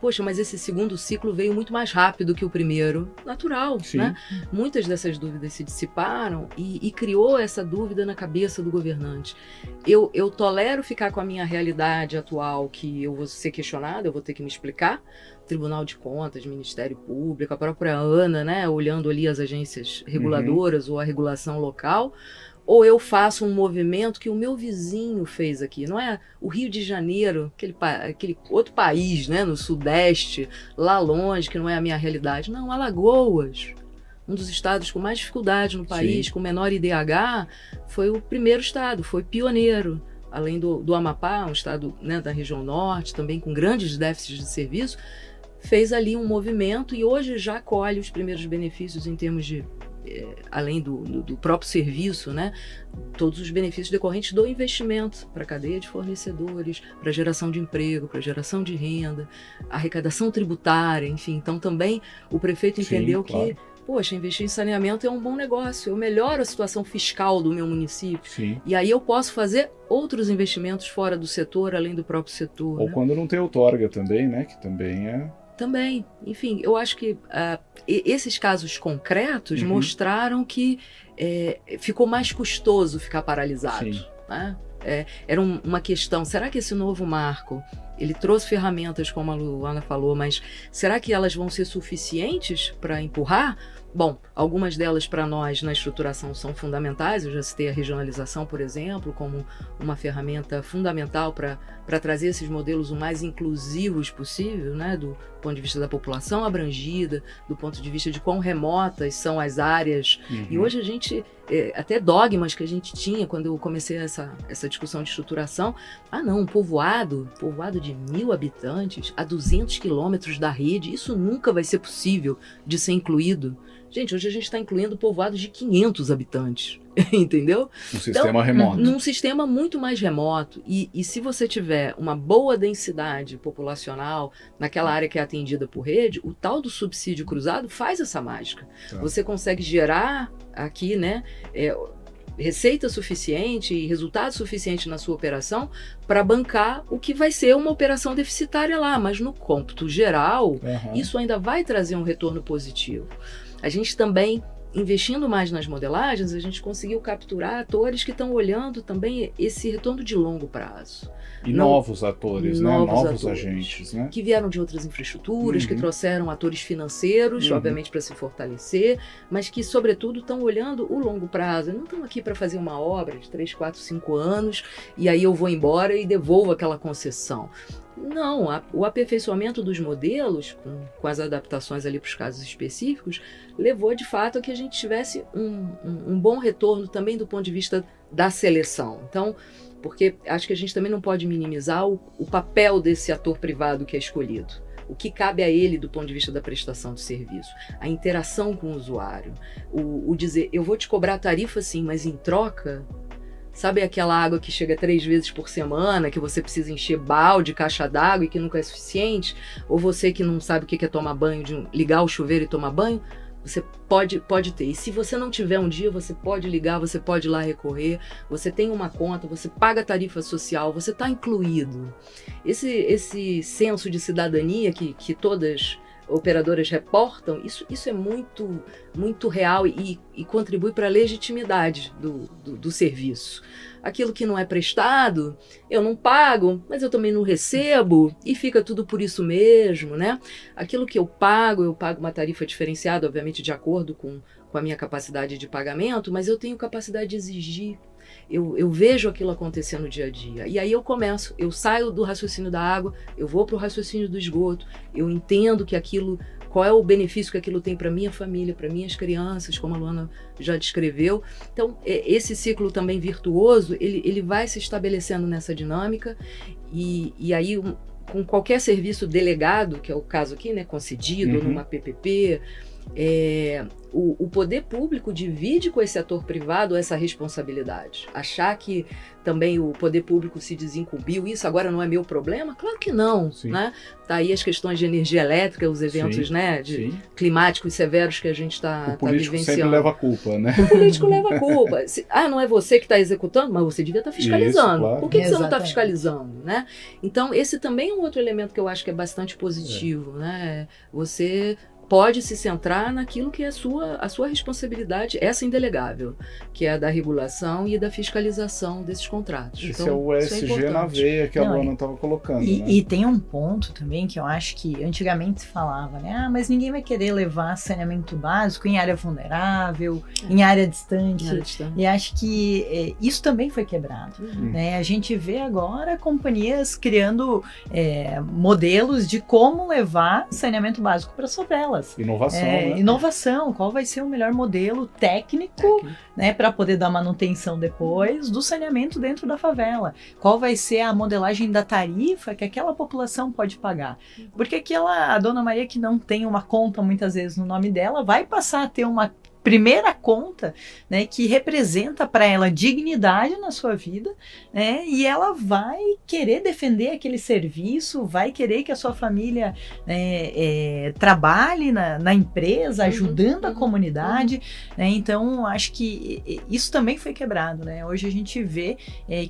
poxa, mas esse segundo ciclo veio muito mais rápido que o primeiro. Natural, Sim. né? Muitas dessas dúvidas se dissiparam e criou essa dúvida na cabeça do governante. Eu tolero ficar com a minha realidade atual, que eu vou ser questionada, eu vou ter que me explicar. Tribunal de Contas, Ministério Público, a própria ANA, né, olhando ali as agências reguladoras ou a regulação local. Ou eu faço um movimento que o meu vizinho fez aqui. Não é o Rio de Janeiro, aquele outro país, né, no Sudeste, lá longe, que não é a minha realidade. Não, Alagoas, um dos estados com mais dificuldade no país, Sim. com menor IDH, foi o primeiro estado, foi pioneiro. Além do Amapá, um estado, né, da região norte, também com grandes déficits de serviço, fez ali um movimento e hoje já colhe os primeiros benefícios em termos de além do próprio serviço, né, todos os benefícios decorrentes do investimento para a cadeia de fornecedores, para geração de emprego, para geração de renda, arrecadação tributária, enfim. Então também o prefeito entendeu que, poxa, investir em saneamento é um bom negócio, eu melhoro a situação fiscal do meu município. Sim. E aí eu posso fazer outros investimentos fora do setor, além do próprio setor. Ou né? quando não tem outorga também, né, que também é... Também, enfim, eu acho que esses casos concretos mostraram que ficou mais custoso ficar paralisado. Sim. Né? Era uma questão, será que esse novo marco, ele trouxe ferramentas, como a Luana falou, mas será que elas vão ser suficientes para empurrar? Bom, algumas delas para nós na estruturação são fundamentais, eu já citei a regionalização, por exemplo, como uma ferramenta fundamental para trazer esses modelos o mais inclusivos possível, né, do ponto de vista da população abrangida, do ponto de vista de quão remotas são as áreas. E hoje a gente, até dogmas que a gente tinha quando eu comecei essa discussão de estruturação, um povoado de 1.000 habitantes a 200 quilômetros da rede, isso nunca vai ser possível de ser incluído. Gente, hoje a gente está incluindo povoados de 500 habitantes, entendeu? Um sistema remoto. Num sistema muito mais remoto. E se você tiver uma boa densidade populacional naquela área que é atendida por rede, o tal do subsídio cruzado faz essa mágica. Tá. Você consegue gerar aqui, né, receita suficiente e resultado suficiente na sua operação para bancar o que vai ser uma operação deficitária lá. Mas no cômputo geral, isso ainda vai trazer um retorno positivo. A gente também, investindo mais nas modelagens, a gente conseguiu capturar atores que estão olhando também esse retorno de longo prazo. E novos atores, novos agentes, né? Que vieram de outras infraestruturas, que trouxeram atores financeiros, obviamente para se fortalecer, mas que, sobretudo, estão olhando o longo prazo. Não estão aqui para fazer uma obra de 3, 4, 5 anos e aí eu vou embora e devolvo aquela concessão. Não, o aperfeiçoamento dos modelos, com as adaptações ali para os casos específicos, levou de fato a que a gente tivesse um bom retorno também do ponto de vista da seleção. Então, porque acho que a gente também não pode minimizar o papel desse ator privado que é escolhido. O que cabe a ele do ponto de vista da prestação de serviço, a interação com o usuário, o dizer, eu vou te cobrar tarifa sim, mas em troca... Sabe aquela água que chega 3 vezes por semana, que você precisa encher balde, caixa d'água e que nunca é suficiente? Ou você que não sabe o que é tomar banho, ligar o chuveiro e tomar banho? Você pode ter. E se você não tiver um dia, você pode ligar, você pode ir lá recorrer, você tem uma conta, você paga a tarifa social, você está incluído. Esse senso de cidadania que todas operadoras reportam, isso é muito, muito real e contribui para a legitimidade do serviço. Aquilo que não é prestado, eu não pago, mas eu também não recebo, e fica tudo por isso mesmo, né? Aquilo que eu pago uma tarifa diferenciada, obviamente de acordo com a minha capacidade de pagamento, mas eu tenho capacidade de exigir. Eu vejo aquilo acontecer no dia a dia. E aí eu saio do raciocínio da água, eu vou para o raciocínio do esgoto, eu entendo que qual é o benefício que aquilo tem para minha família, para minhas crianças, como a Luana já descreveu. Então, esse ciclo também virtuoso, ele vai se estabelecendo nessa dinâmica, e aí com qualquer serviço delegado, que é o caso aqui, né, concedido numa PPP, o poder público divide com esse ator privado essa responsabilidade. Achar que também o poder público se desincumbiu, isso agora não é meu problema? Claro que não, né? Tá aí as questões de energia elétrica, os eventos, né, climáticos severos que a gente está vivenciando. O político sempre leva a culpa, né? O político leva a culpa. Não é você que está executando, mas você devia estar fiscalizando. Isso, claro. Por que você não está fiscalizando, né? Então, esse também é um outro elemento que eu acho que é bastante positivo, né? Você pode se centrar naquilo que é a sua responsabilidade, essa indelegável, que é a da regulação e da fiscalização desses contratos. Esse então, é o ESG na veia que a Luana estava colocando. E tem um ponto também que eu acho que antigamente se falava, né? Mas ninguém vai querer levar saneamento básico em área vulnerável, em área distante. E acho que isso também foi quebrado. Né? A gente vê agora companhias criando modelos de como levar saneamento básico para as favelas. Inovação, né? Inovação, qual vai ser o melhor modelo técnico, né, para poder dar manutenção depois do saneamento dentro da favela? Qual vai ser a modelagem da tarifa que aquela população pode pagar? Porque a Dona Maria que não tem uma conta muitas vezes no nome dela, vai passar a ter uma primeira conta, né, que representa para ela dignidade na sua vida, né, e ela vai querer defender aquele serviço, vai querer que a sua família trabalhe na empresa, ajudando a comunidade, né, então acho que isso também foi quebrado, né? Hoje a gente vê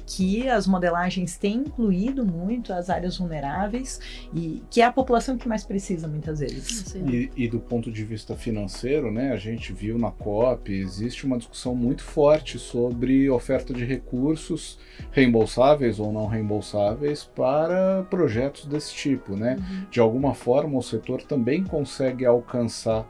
que as modelagens têm incluído muito as áreas vulneráveis, e que é a população que mais precisa muitas vezes. E do ponto de vista financeiro, né, a gente viu na COP, existe uma discussão muito forte sobre oferta de recursos reembolsáveis ou não reembolsáveis para projetos desse tipo, né? De alguma forma o setor também consegue alcançar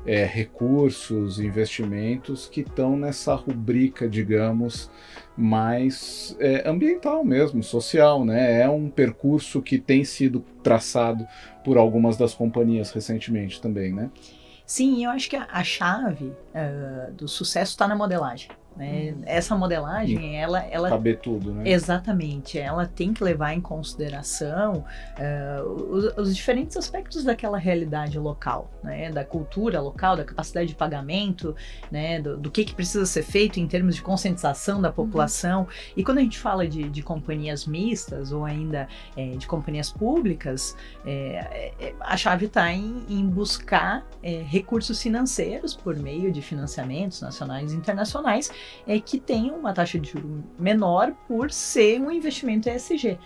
recursos, investimentos que estão nessa rubrica, digamos, mais ambiental mesmo, social, né? É um percurso que tem sido traçado por algumas das companhias recentemente também, né? Sim, eu acho que a chave do sucesso está na modelagem. Né? Essa modelagem, ela caber tudo, né? Exatamente, ela tem que levar em consideração os diferentes aspectos daquela realidade local, né? Da cultura local, da capacidade de pagamento, né? do que precisa ser feito em termos de conscientização da população. E quando a gente fala de companhias mistas ou ainda de companhias públicas, a chave está em buscar recursos financeiros por meio de financiamentos nacionais e internacionais que tenham uma taxa de juros menor por ser um investimento ESG.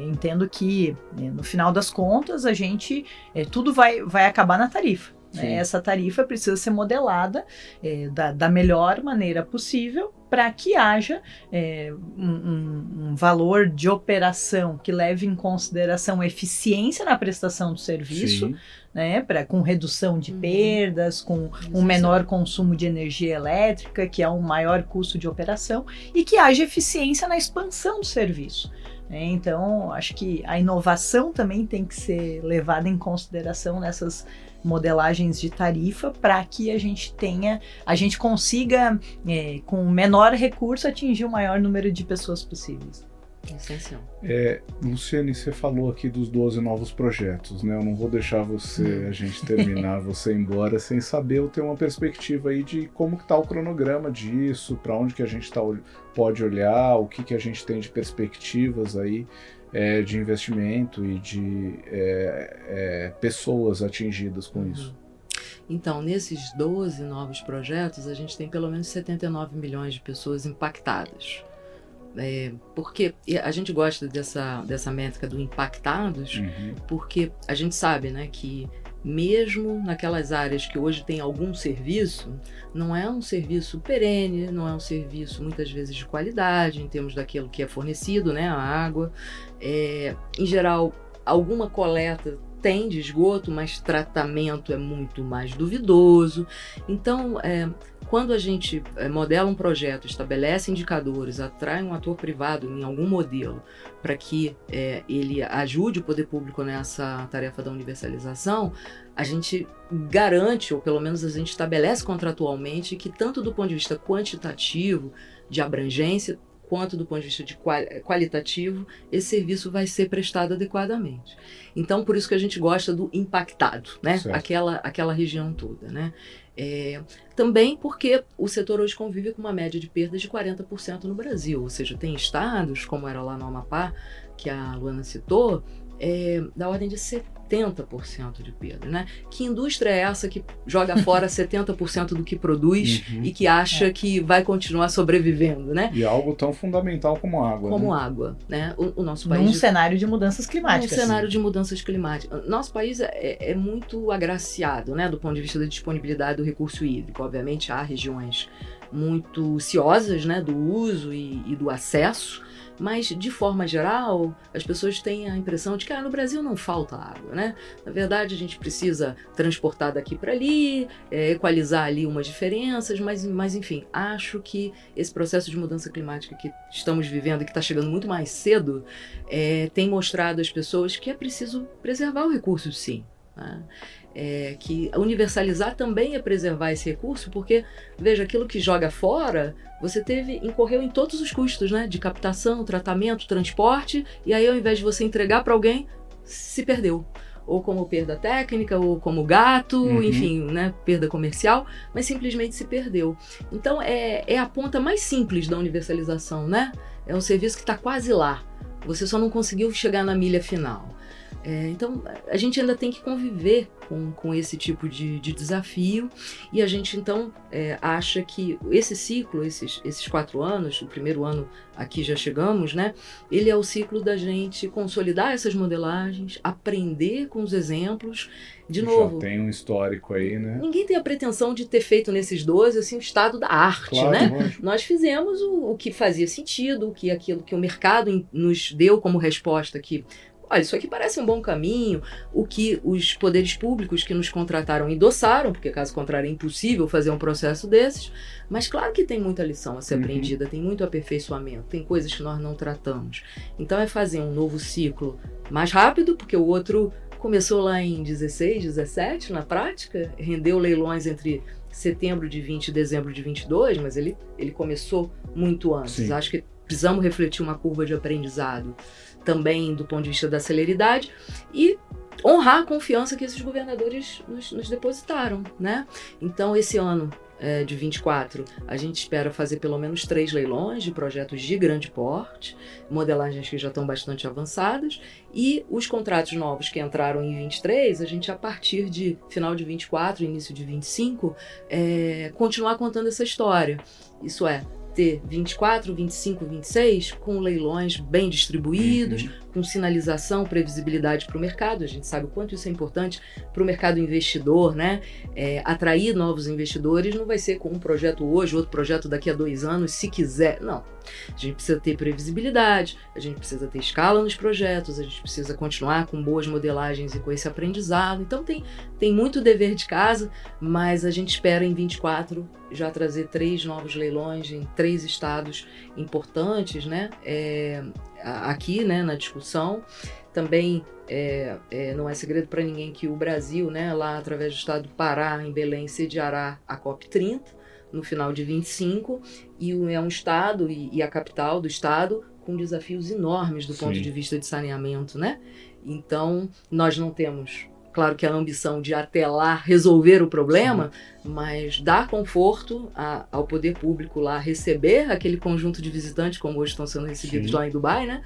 Entendo que, no final das contas, a gente tudo vai acabar na tarifa. Essa tarifa precisa ser modelada da melhor maneira possível para que haja um valor de operação que leve em consideração a eficiência na prestação do serviço, né, com redução de perdas, com um menor consumo de energia elétrica, que é um maior custo de operação, e que haja eficiência na expansão do serviço. Então, acho que a inovação também tem que ser levada em consideração nessas modelagens de tarifa para que a gente consiga, com o menor recurso, atingir o maior número de pessoas possíveis. Essencial. Luciane, você falou aqui dos 12 novos projetos, né? Eu não vou deixar a gente terminar, você ir embora sem saber eu ter uma perspectiva aí de como que tá o cronograma disso, para onde que a gente pode olhar, o que a gente tem de perspectivas aí de investimento e de pessoas atingidas com isso. Então, nesses 12 novos projetos, a gente tem pelo menos 79 milhões de pessoas impactadas Porque a gente gosta dessa métrica do impactados, porque a gente sabe, né, que mesmo naquelas áreas que hoje tem algum serviço, não é um serviço perene, não é um serviço muitas vezes de qualidade em termos daquilo que é fornecido, né, a água. Em geral, alguma coleta tem de esgoto, mas tratamento é muito mais duvidoso. Então, quando a gente modela um projeto, estabelece indicadores, atrai um ator privado em algum modelo para que ele ajude o poder público nessa tarefa da universalização, a gente garante, ou pelo menos a gente estabelece contratualmente, que tanto do ponto de vista quantitativo, de abrangência, quanto do ponto de vista de qualitativo, esse serviço vai ser prestado adequadamente. Então, por isso que a gente gosta do impactado, né? Aquela região toda, né? Também porque o setor hoje convive com uma média de perda de 40% no Brasil, ou seja, tem estados, como era lá no Amapá, que a Luana citou, da ordem de 70% de perda, né? Que indústria é essa que joga fora 70% do que produz e que acha que vai continuar sobrevivendo, né? E algo tão fundamental como água. Como né? água, né? O nosso país... Num cenário de mudanças climáticas. Num cenário de mudanças climáticas. Nosso país é muito agraciado, né? Do ponto de vista da disponibilidade do recurso hídrico. Obviamente, há regiões muito ciosas, né? Do uso e do acesso. Mas, de forma geral, as pessoas têm a impressão de que no Brasil não falta água, né? Na verdade, a gente precisa transportar daqui para ali, equalizar ali umas diferenças, mas, enfim, acho que esse processo de mudança climática que estamos vivendo e que está chegando muito mais cedo, tem mostrado às pessoas que é preciso preservar o recurso, sim. Né? Que universalizar também é preservar esse recurso, porque, veja, aquilo que joga fora, você incorreu em todos os custos, né? De captação, tratamento, transporte, e aí ao invés de você entregar para alguém, se perdeu. Ou como perda técnica, ou como gato, enfim, né? Perda comercial, mas simplesmente se perdeu. Então, é a ponta mais simples da universalização, né? É um serviço que está quase lá. Você só não conseguiu chegar na milha final. Então, a gente ainda tem que conviver com esse tipo de desafio, e a gente, então, acha que esse ciclo, esses 4 anos, o primeiro ano aqui já chegamos, né? Ele é o ciclo da gente consolidar essas modelagens, aprender com os exemplos. De novo, já tem um histórico aí, né? Ninguém tem a pretensão de ter feito nesses 12 assim, o estado da arte, claro, né? Lógico. Nós fizemos o que fazia sentido, aquilo que o mercado nos deu como resposta que olha, isso aqui parece um bom caminho, o que os poderes públicos que nos contrataram endossaram, porque caso contrário é impossível fazer um processo desses, mas claro que tem muita lição a ser aprendida, tem muito aperfeiçoamento, tem coisas que nós não tratamos. Então é fazer um novo ciclo mais rápido, porque o outro começou lá em 16, 17, na prática, rendeu leilões entre setembro de 20 e dezembro de 22, mas ele começou muito antes. Sim. Acho que precisamos refletir uma curva de aprendizado também do ponto de vista da celeridade e honrar a confiança que esses governadores nos depositaram, né? Então, esse ano de 24, a gente espera fazer pelo menos 3 leilões de projetos de grande porte, modelagens que já estão bastante avançadas, e os contratos novos que entraram em 23, a gente, a partir de final de 24, início de 25, continuar contando essa história. Isso é, ter 24, 25, 26 com leilões bem distribuídos, com sinalização, previsibilidade para o mercado. A gente sabe o quanto isso é importante para o mercado investidor, né? Atrair novos investidores não vai ser com um projeto hoje, outro projeto daqui a 2 anos, se quiser. Não. A gente precisa ter previsibilidade, a gente precisa ter escala nos projetos, a gente precisa continuar com boas modelagens e com esse aprendizado. Então tem muito dever de casa, mas a gente espera em 24 já trazer 3 novos leilões em 3 estados importantes, né? Aqui, né, na discussão. Também não é segredo para ninguém que o Brasil, né, lá através do estado do Pará, em Belém, sediará a COP30 no final de 25, e é um estado e a capital do estado com desafios enormes do ponto de vista de saneamento, né? Então, nós não temos, claro que a ambição de até lá resolver o problema, mas dar conforto ao poder público lá, receber aquele conjunto de visitantes, como hoje estão sendo recebidos lá em Dubai, né?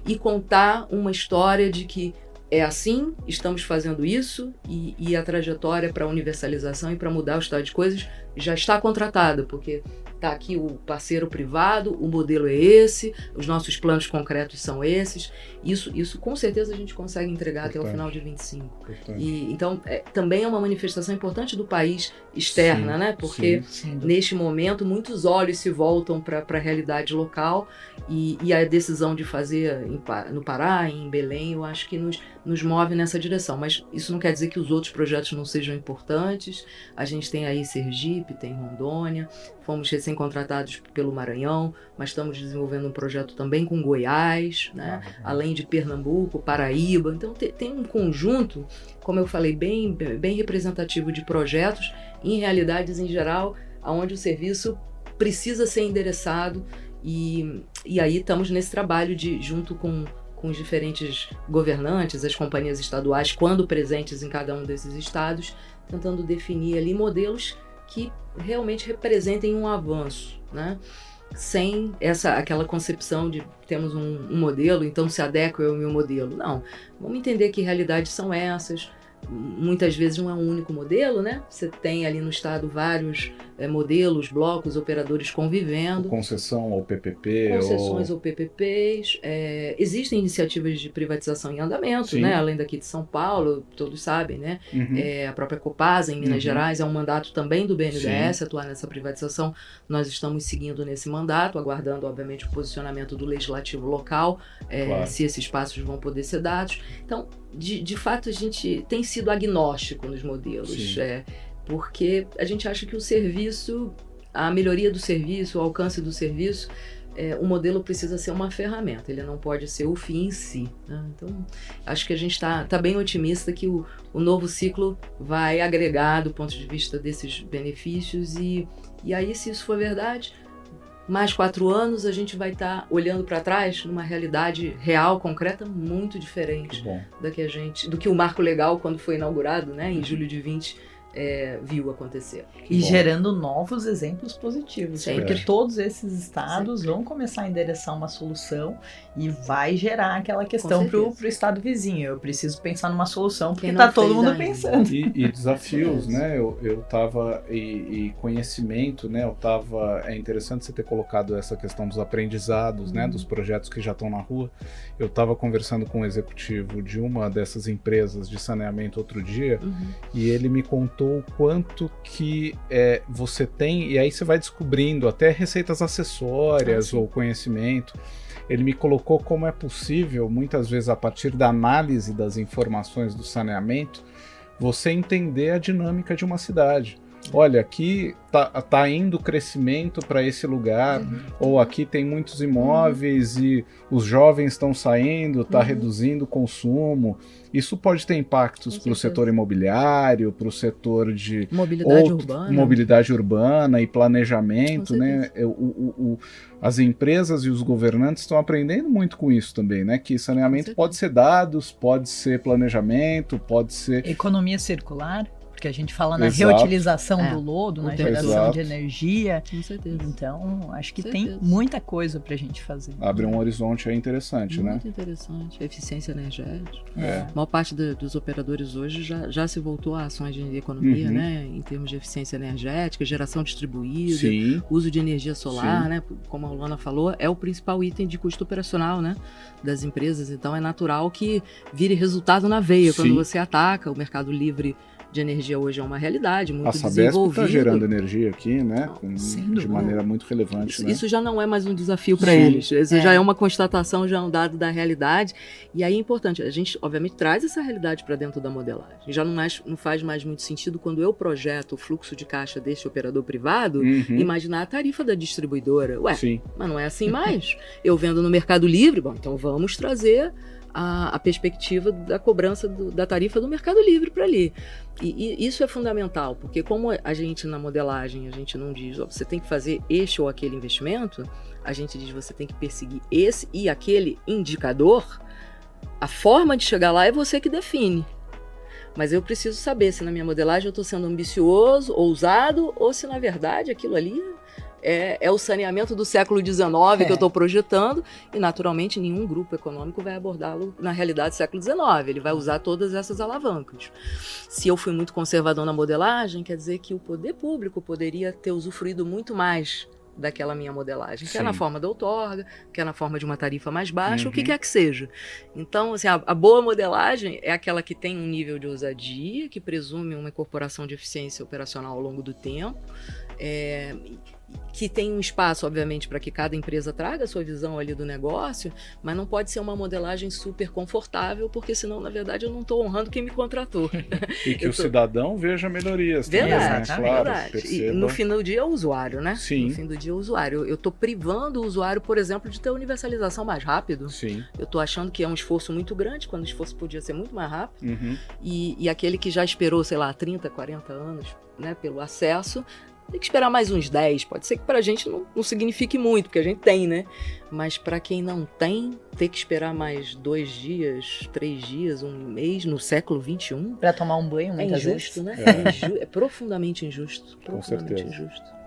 E contar uma história de que é assim, estamos fazendo isso, e a trajetória para a universalização e para mudar o estado de coisas já está contratada, porque tá aqui o parceiro privado, o modelo é esse, os nossos planos concretos são esses. Isso com certeza a gente consegue entregar até o final de 25. E, então, também é uma manifestação importante do país externa, né? Porque neste momento muitos olhos se voltam para a realidade local e a decisão de fazer no Pará, em Belém, eu acho que nos move nessa direção. Mas isso não quer dizer que os outros projetos não sejam importantes. A gente tem aí Sergipe, tem Rondônia, fomos recém-contratados pelo Maranhão, mas estamos desenvolvendo um projeto também com Goiás, né? Além de Pernambuco, Paraíba. Então tem um conjunto, como eu falei, bem representativo de projetos em realidades em geral, onde o serviço precisa ser endereçado e aí estamos nesse trabalho junto com os diferentes governantes, as companhias estaduais, quando presentes em cada um desses estados, tentando definir ali modelos que realmente representem um avanço, né? Sem aquela concepção de temos um modelo, então se adequa ao meu modelo. Não, vamos entender que realidades são essas. Muitas vezes não é um único modelo, né? Você tem ali no estado vários modelos, blocos, operadores convivendo. Concessão ou PPP. Concessões ou PPPs. Existem iniciativas de privatização em andamento, né? Além daqui de São Paulo, todos sabem, né? A própria Copasa, em Minas Gerais, é um mandato também do BNDES atuar nessa privatização. Nós estamos seguindo nesse mandato, aguardando, obviamente, o posicionamento do legislativo local, se esses passos vão poder ser dados. Então, de fato, a gente tem sido agnóstico nos modelos, porque a gente acha que o serviço, a melhoria do serviço, o alcance do serviço, o modelo precisa ser uma ferramenta, ele não pode ser o fim em si, né? Então, acho que a gente está bem otimista que o novo ciclo vai agregar do ponto de vista desses benefícios e aí, se isso for verdade, mais 4 anos a gente vai estar olhando para trás numa realidade real, concreta, muito diferente do que o marco legal, quando foi inaugurado, né, em julho de 20, viu acontecer. E gerando novos exemplos positivos, porque todos esses estados vão começar a endereçar uma solução e vai gerar aquela questão para o estado vizinho. Eu preciso pensar numa solução porque está todo mundo pensando. E desafios, né? Eu tava, e conhecimento, né? É interessante você ter colocado essa questão dos aprendizados, né? Dos projetos que já estão na rua. Eu estava conversando com um executivo de uma dessas empresas de saneamento outro dia e ele me contou o quanto que você tem, e aí você vai descobrindo até receitas acessórias ou conhecimento. Ele me colocou como é possível, muitas vezes a partir da análise das informações do saneamento, você entender a dinâmica de uma cidade. Olha, aqui tá indo crescimento para esse lugar, ou aqui tem muitos imóveis e os jovens estão saindo, está reduzindo o consumo. Isso pode ter impactos para o setor imobiliário, para o setor de mobilidade urbana e planejamento, né? As empresas e os governantes estão aprendendo muito com isso também, né? Que saneamento pode ser dados, pode ser planejamento, pode ser economia circular. Porque a gente fala na reutilização do lodo, na geração de energia. Com certeza. Então, acho que tem muita coisa pra gente fazer. Abre um horizonte interessante, né? Muito interessante. Eficiência energética. A maior parte dos operadores hoje já se voltou a ações de economia, né? Em termos de eficiência energética, geração distribuída, uso de energia solar, né? Como a Luana falou, é o principal item de custo operacional, né? Das empresas. Então, é natural que vire resultado na veia quando você ataca o mercado livre de energia. Hoje é uma realidade muito desenvolvida. A Sabesp está gerando energia aqui, né? De maneira muito relevante. Isso já não é mais um desafio para eles. Isso já é uma constatação, já é um dado da realidade. E aí é importante, a gente obviamente traz essa realidade para dentro da modelagem. Já não faz mais muito sentido quando eu projeto o fluxo de caixa deste operador privado, imaginar a tarifa da distribuidora. Mas não é assim mais. Eu vendo no Mercado Livre, então vamos trazer a perspectiva da cobrança da tarifa do Mercado Livre para ali. E isso é fundamental, porque como a gente na modelagem, a gente não diz, você tem que fazer este ou aquele investimento, a gente diz, você tem que perseguir esse e aquele indicador, a forma de chegar lá é você que define. Mas eu preciso saber se na minha modelagem eu estou sendo ambicioso, ousado, ou se na verdade aquilo ali é o saneamento do século XIX que eu estou projetando, e naturalmente nenhum grupo econômico vai abordá-lo na realidade do século XIX, ele vai usar todas essas alavancas. Se eu fui muito conservador na modelagem, quer dizer que o poder público poderia ter usufruído muito mais daquela minha modelagem, Sim. quer na forma da outorga, quer na forma de uma tarifa mais baixa, o que quer que seja. Então, assim, a boa modelagem é aquela que tem um nível de ousadia, que presume uma incorporação de eficiência operacional ao longo do tempo, que tem um espaço, obviamente, para que cada empresa traga a sua visão ali do negócio, mas não pode ser uma modelagem super confortável, porque senão, na verdade, eu não estou honrando quem me contratou. E que o cidadão veja melhorias. Verdade, também, né? Claro, verdade. perceba. E no fim do dia é o usuário, né? Sim. No fim do dia é o usuário. Eu estou privando o usuário, por exemplo, de ter universalização mais rápido. Sim. Eu estou achando que é um esforço muito grande, quando o esforço podia ser muito mais rápido. Uhum. E aquele que já esperou, sei lá, 30, 40 anos, né, pelo acesso, tem que esperar mais uns 10. Pode ser que pra gente não signifique muito, porque a gente tem, né? Mas pra quem não tem, ter que esperar mais 2 dias, 3 dias, um mês, no século XXI... Para tomar um banho, muitas injusto, vezes. né? É profundamente injusto. Profundamente certeza. injusto.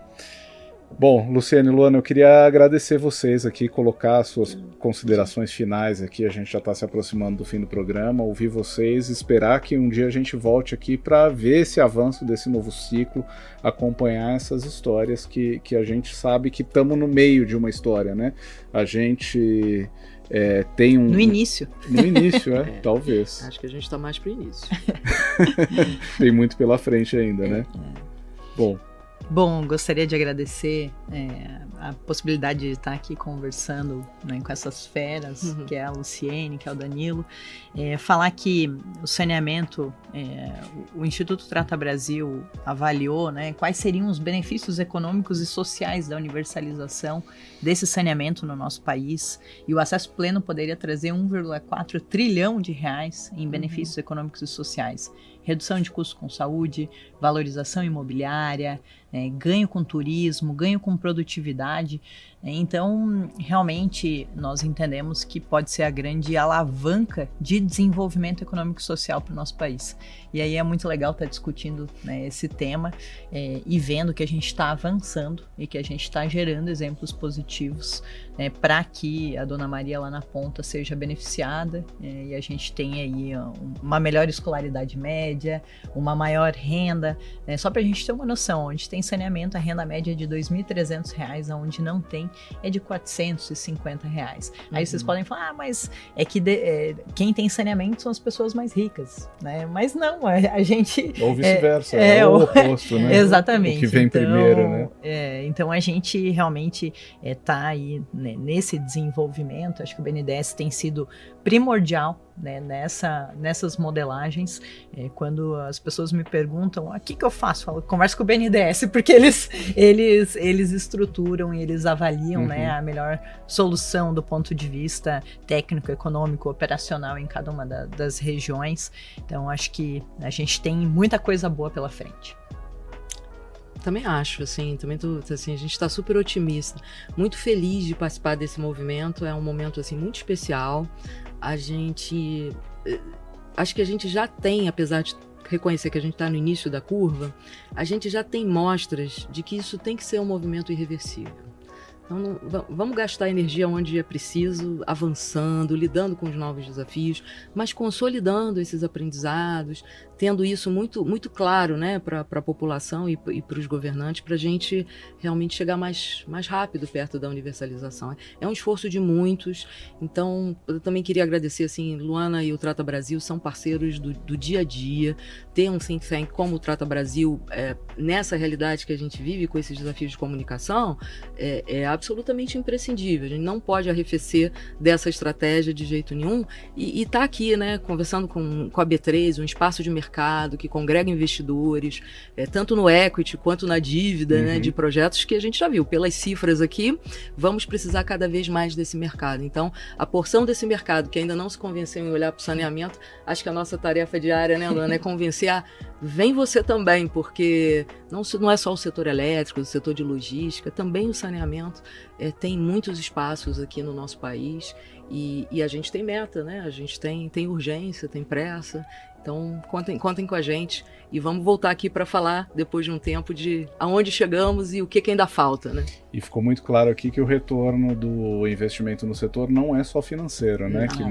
Bom, Luciane e Luana, eu queria agradecer vocês aqui, colocar as suas considerações finais aqui. A gente já está se aproximando do fim do programa, ouvir vocês, esperar que um dia a gente volte aqui para ver esse avanço desse novo ciclo, acompanhar essas histórias que a gente sabe que estamos no meio de uma história, né? A gente tem um... No início. No início, talvez. Acho que a gente está mais pro início. Tem muito pela frente ainda, né? Bom, gostaria de agradecer a possibilidade de estar aqui conversando, né, com essas feras, que é a Luciene, que é o Danilo. Falar que o saneamento, o Instituto Trata Brasil avaliou, né, quais seriam os benefícios econômicos e sociais da universalização desse saneamento no nosso país, e o acesso pleno poderia trazer 1,4 trilhão de reais em benefícios econômicos e sociais. Redução de custos com saúde, valorização imobiliária, ganho com turismo, ganho com produtividade. Então, realmente, nós entendemos que pode ser a grande alavanca de desenvolvimento econômico e social para o nosso país. E aí é muito legal estar discutindo, né, esse tema e vendo que a gente está avançando e que a gente está gerando exemplos positivos para que a Dona Maria lá na ponta seja beneficiada e a gente tenha aí uma melhor escolaridade média, uma maior renda. Só para a gente ter uma noção, onde tem saneamento, a renda média é de R$ 2.300, onde não tem é de R$ 450. Aí vocês podem falar, mas é que quem tem saneamento são as pessoas mais ricas, né? Mas não, a gente... Ou vice-versa, é o oposto, né? Exatamente. O que vem primeiro, né? Então a gente realmente tá aí, né, nesse desenvolvimento. Acho que o BNDES tem sido primordial, né, nessas modelagens. Quando as pessoas me perguntam, o que eu faço? Eu falo, converso com o BNDES, porque eles estruturam e eles avaliam, né, a melhor solução do ponto de vista técnico, econômico, operacional em cada uma das regiões. Então acho que a gente tem muita coisa boa pela frente. Também acho, assim, a gente está super otimista, muito feliz de participar desse movimento. É um momento, assim, muito especial. Acho que a gente já tem, apesar de reconhecer que a gente está no início da curva, a gente já tem mostras de que isso tem que ser um movimento irreversível. Então, vamos gastar energia onde é preciso, avançando, lidando com os novos desafios, mas consolidando esses aprendizados, tendo isso muito, muito claro, né, para a população e para os governantes, para a gente realmente chegar mais rápido perto da universalização. É um esforço de muitos. Então, eu também queria agradecer, assim, Luana e o Trata Brasil são parceiros do dia a dia. Ter um think tank como o Trata Brasil, nessa realidade que a gente vive, com esses desafios de comunicação, é absolutamente imprescindível. A gente não pode arrefecer dessa estratégia de jeito nenhum. E tá aqui, né, conversando com a B3, um espaço de mercado que congrega investidores, tanto no equity quanto na dívida, né, de projetos que a gente já viu. Pelas cifras aqui, vamos precisar cada vez mais desse mercado. Então, a porção desse mercado que ainda não se convenceu em olhar para o saneamento, acho que a nossa tarefa diária, né, Luana, é convencer vem você também, porque não é só o setor elétrico, o setor de logística, também o saneamento tem muitos espaços aqui no nosso país e a gente tem meta, né? A gente tem urgência, tem pressa. Então, contem com a gente e vamos voltar aqui para falar, depois de um tempo, de aonde chegamos e o que ainda falta, né? E ficou muito claro aqui que o retorno do investimento no setor não é só financeiro, né? Que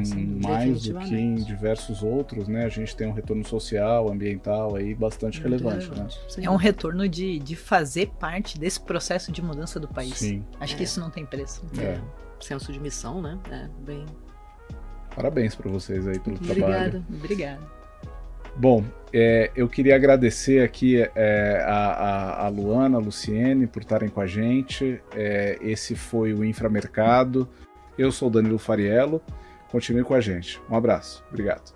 mais do que em diversos outros, né? A gente tem um retorno social, ambiental aí bastante relevante, né? É um retorno de fazer parte desse processo de mudança do país. Sim. Acho que isso não tem preço. Senso de missão, né? Bem... Parabéns para vocês aí pelo trabalho. Obrigada. Bom, eu queria agradecer aqui a Luana, a Luciene por estarem com a gente. Esse foi o Inframercado. Eu sou o Danilo Fariello. Continue com a gente. Um abraço. Obrigado.